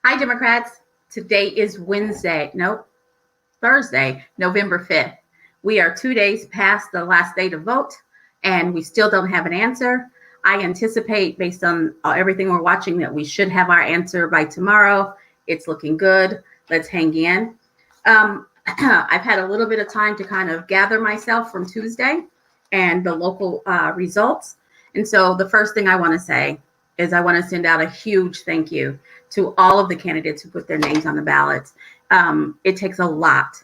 Hi, Democrats. Today is Thursday, November 5th. We are 2 days past the last day to vote, and we still don't have an answer. I anticipate, based on everything we're watching, that we should have our answer by tomorrow. It's looking good. Let's hang in. I've had a little bit of time to kind of gather myself from Tuesday and the local results. And so the first thing I want to say is I want to send out a huge thank you to all of the candidates who put their names on the ballots. It takes a lot.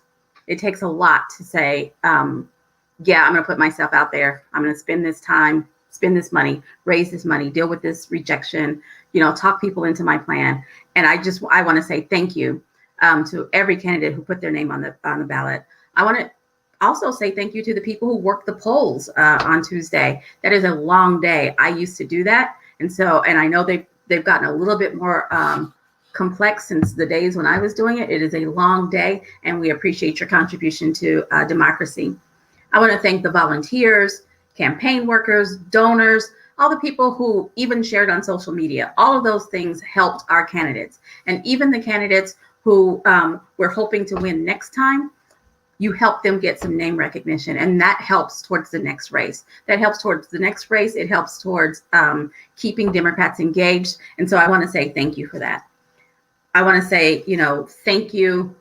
It takes a lot to say, yeah, I'm going to put myself out there. I'm going to spend this time, spend this money, raise this money, deal with this rejection, talk people into my plan. And I want to say thank you to every candidate who put their name on the ballot. I want to also say thank you to the people who worked the polls on Tuesday. That is a long day. I used to do that. And I know they've gotten a little bit more complex since the days when I was doing it. It is a long day, and we appreciate your contribution to democracy. I want to thank the volunteers, campaign workers, donors, all the people who even shared on social media. All of those things helped our candidates. And even the candidates who we're hoping to win next time, you help them get some name recognition, and that helps towards the next race. It helps towards keeping Democrats engaged. And so I want to say thank you for that. I want to say, thank you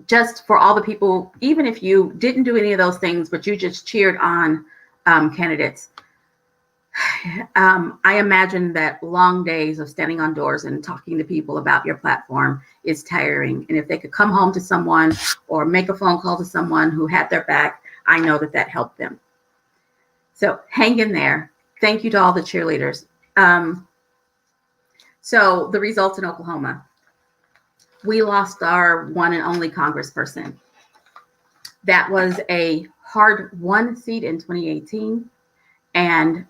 just for all the people, even if you didn't do any of those things, but you just cheered on candidates. I imagine that long days of standing on doors and talking to people about your platform is tiring. And if they could come home to someone or make a phone call to someone who had their back, I know that helped them. So hang in there. Thank you to all the cheerleaders. So the results in Oklahoma. We lost our one and only congressperson. That was a hard-won seat in 2018. And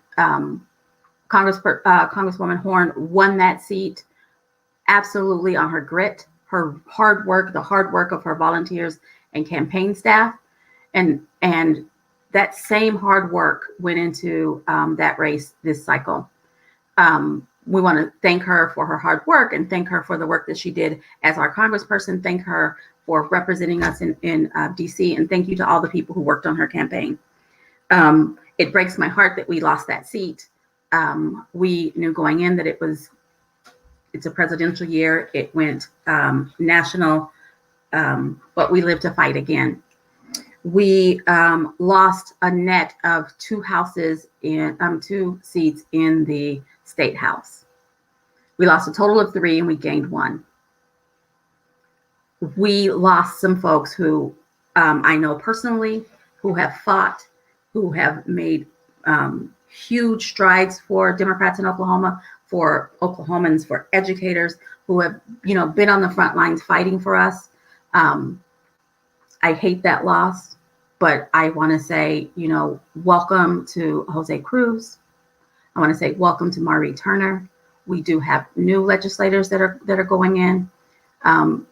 Congresswoman Horn won that seat absolutely on her grit, her hard work, the hard work of her volunteers and campaign staff. And that same hard work went into that race this cycle. We want to thank her for her hard work and thank her for the work that she did as our congressperson. Thank her for representing us in DC. And thank you to all the people who worked on her campaign. It breaks my heart that we lost that seat. We knew going in that it's a presidential year. It went national, but we live to fight again. We lost a net of two seats in the state house. We lost a total of 3 and we gained 1. We lost some folks who I know personally, who have fought, who have made huge strides for Democrats in Oklahoma, for Oklahomans, for educators who have, been on the front lines fighting for us. I hate that loss, but I want to say, welcome to Jose Cruz. I want to say welcome to Marie Turner. We do have new legislators that are going in.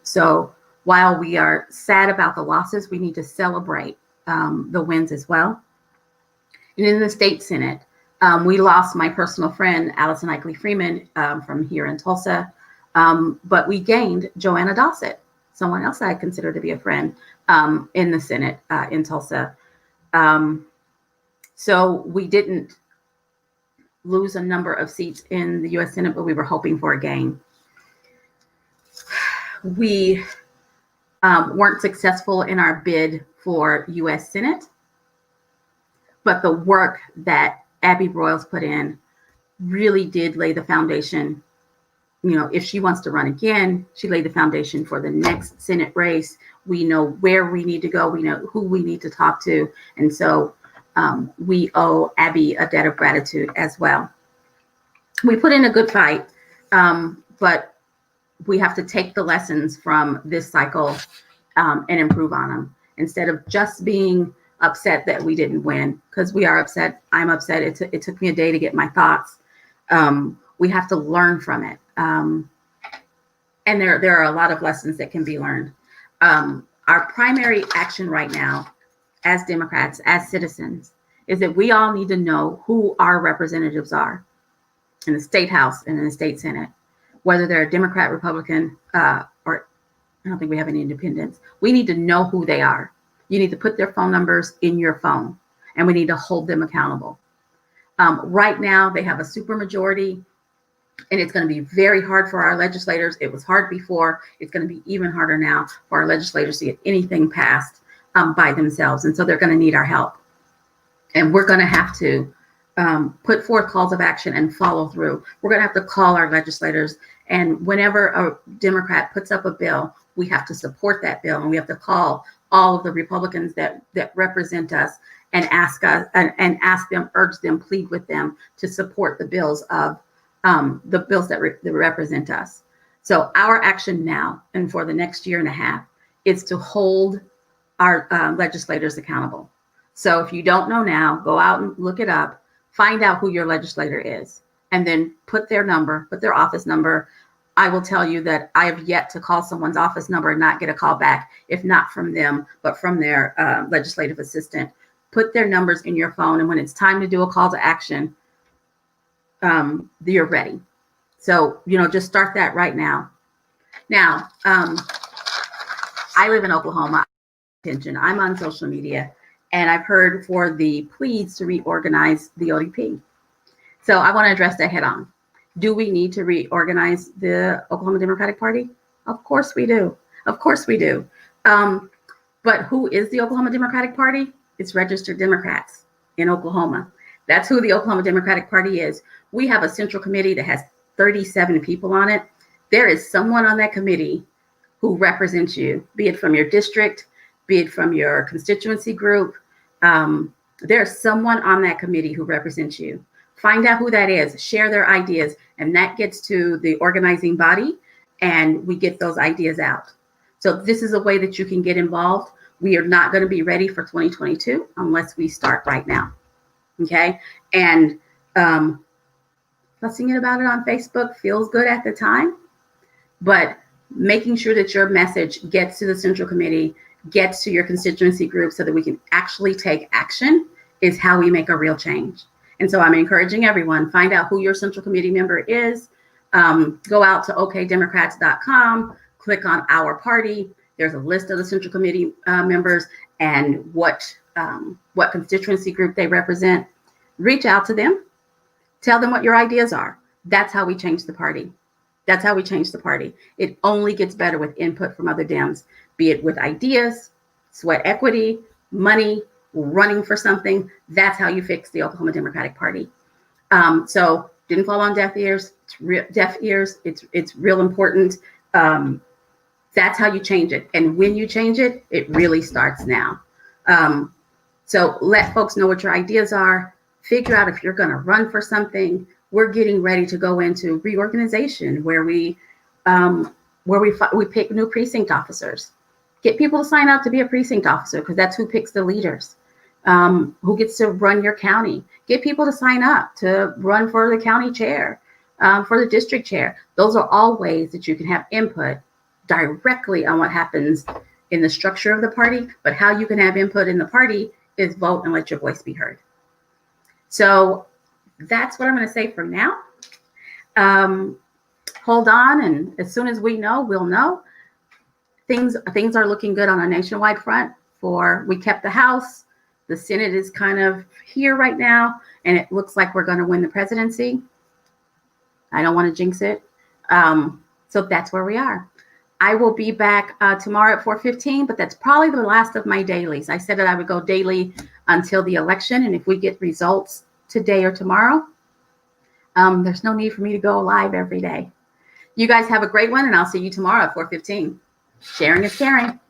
So while we are sad about the losses, we need to celebrate the wins as well. And in the state Senate, we lost my personal friend, Allison Eichley Freeman, from here in Tulsa, but we gained Joanna Dossett, someone else I consider to be a friend, in the Senate in Tulsa. So we didn't lose a number of seats in the U.S. Senate, but we were hoping for a gain. We weren't successful in our bid for U.S. Senate, but the work that Abby Broyles put in really did lay the foundation. If she wants to run again, she laid the foundation for the next Senate race. We know where we need to go. We know who we need to talk to. And so we owe Abby a debt of gratitude as well. We put in a good fight, but we have to take the lessons from this cycle and improve on them instead of just being upset that we didn't win, because we are upset. I'm upset. It took me a day to get my thoughts. We have to learn from it. And there are a lot of lessons that can be learned. Our primary action right now as Democrats, as citizens, is that we all need to know who our representatives are in the state house and in the state Senate. whether they're a Democrat, Republican, or I don't think we have any independents. We need to know who they are. You need to put their phone numbers in your phone, and we need to hold them accountable. Right now, they have a supermajority, and it's going to be very hard for our legislators. It was hard before. It's going to be even harder now for our legislators to get anything passed by themselves. And so they're going to need our help. And we're going to have to put forth calls of action and follow through. We're going to have to call our legislators. And whenever a Democrat puts up a bill, we have to support that bill. And we have to call all of the Republicans that represent us and ask us and ask them, urge them, plead with them to support the bills of that represent us. So our action now and for the next year and a half is to hold our legislators accountable. So if you don't know now, go out and look it up, find out who your legislator is, and then put their number, put their office number. I will tell you that I have yet to call someone's office number and not get a call back, if not from them, but from their legislative assistant. Put their numbers in your phone, and when it's time to do a call to action, you're ready. So, just start that right now. Now, I live in Oklahoma. I'm on social media, and I've heard for the pleas to reorganize the ODP. So I want to address that head on. Do we need to reorganize the Oklahoma Democratic Party? Of course we do. Of course we do. But who is the Oklahoma Democratic Party? It's registered Democrats in Oklahoma. That's who the Oklahoma Democratic Party is. We have a central committee that has 37 people on it. There is someone on that committee who represents you, be it from your district, be it from your constituency group. There's someone on that committee who represents you. Find out who that is, share their ideas, and that gets to the organizing body, and we get those ideas out. So this is a way that you can get involved. We are not going to be ready for 2022 unless we start right now. Okay. And fussing about it on Facebook feels good at the time, but making sure that your message gets to the central committee, gets to your constituency group so that we can actually take action is how we make a real change. And so I'm encouraging everyone, find out who your central committee member is. Go out to okdemocrats.com, click on our party. There's a list of the central committee members and what constituency group they represent. Reach out to them. Tell them what your ideas are. That's how we change the party. That's how we change the party. It only gets better with input from other Dems, be it with ideas, sweat equity, money, running for something. That's how you fix the Oklahoma Democratic Party. So didn't fall on deaf ears. It's real important. That's how you change it. And when you change it, it really starts now. So let folks know what your ideas are. Figure out if you're going to run for something. We're getting ready to go into reorganization where we pick new precinct officers. Get people to sign up to be a precinct officer because that's who picks the leaders. Who gets to run your county. Get people to sign up to run for the county chair, for the district chair. Those are all ways that you can have input directly on what happens in the structure of the party, but how you can have input in the party is vote and let your voice be heard. So that's what I'm going to say for now. Hold on, and as soon as we know, we'll know. Things are looking good on a nationwide front. We kept the House. The Senate is kind of here right now, and it looks like we're going to win the presidency. I don't want to jinx it. So that's where we are. I will be back tomorrow at 4:15, but that's probably the last of my dailies. I said that I would go daily until the election, and if we get results today or tomorrow, there's no need for me to go live every day. You guys have a great one, and I'll see you tomorrow at 4:15. Sharing is caring.